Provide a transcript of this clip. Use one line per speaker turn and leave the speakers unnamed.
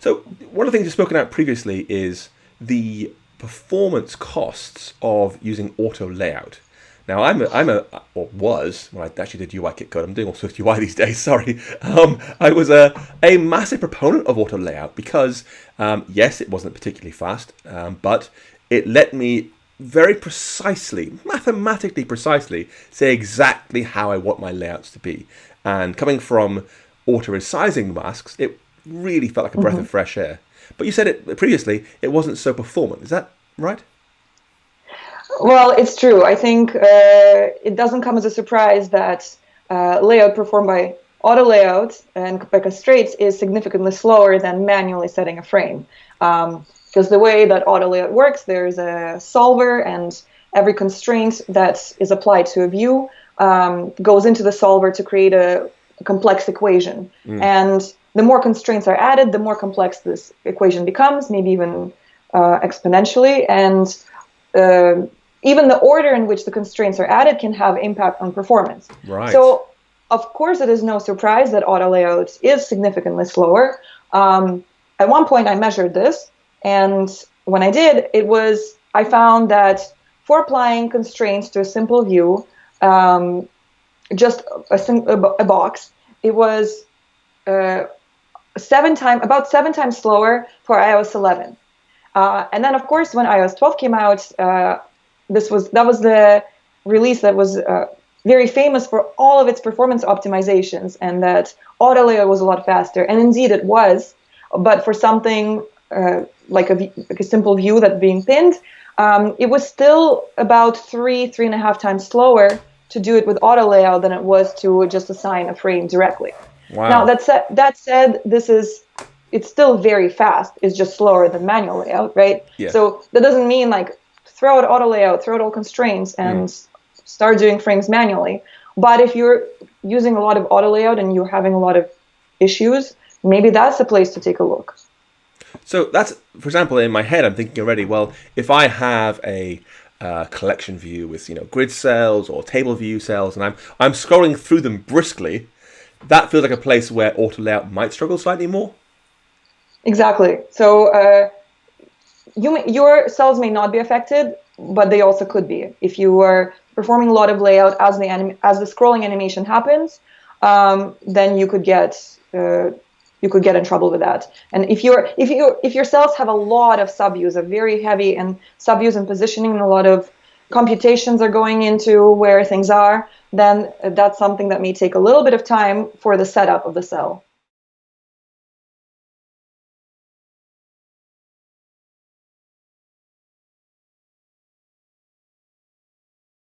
So one of the things you've spoken out previously is the performance costs of using auto layout. Now or was, when I actually did UI kit code, I'm doing all Swift UI these days, sorry. I was a massive proponent of auto layout because, yes, it wasn't particularly fast, but it let me very precisely, mathematically precisely, say exactly how I want my layouts to be. And coming from auto-resizing masks, it really felt like a breath of fresh air. But you said it previously, it wasn't so performant. Is that right?
Well, it's true. I think it doesn't come as a surprise that layout performed by auto layout and by constraints is significantly slower than manually setting a frame. Because the way that auto layout works, there's a solver, and every constraint that is applied to a view goes into the solver to create a complex equation. And the more constraints are added, the more complex this equation becomes, maybe even exponentially. And even the order in which the constraints are added can have impact on performance.
Right.
So, of course, it is no surprise that auto layout is significantly slower. At one point, I measured this, and when I did, I found that for applying constraints to a simple view, just a box, it was about 7 times slower for iOS 11. And then, of course, when iOS 12 came out, that was the release that was very famous for all of its performance optimizations, and that auto layout was a lot faster. And indeed, it was. But for something like a simple view that's being pinned, it was still about 3.5 times slower to do it with auto layout than it was to just assign a frame directly.
Wow.
Now that said, it's still very fast. It's just slower than manual layout, right?
Yeah.
So that doesn't mean like throw out auto layout, throw out all constraints, and start doing frames manually. But if you're using a lot of auto layout and you're having a lot of issues, maybe that's the place to take a look.
So that's, for example, in my head, I'm thinking already, well, if I have a collection view with, grid cells or table view cells, and I'm scrolling through them briskly, that feels like a place where auto layout might struggle slightly more. Exactly.
So your cells may not be affected, but they also could be. If you are performing a lot of layout as the scrolling animation happens, then you could get in trouble with that. And if your cells have a lot of subviews, are very heavy and subviews and positioning, and a lot of computations are going into where things are, then that's something that may take a little bit of time for the setup of the cell.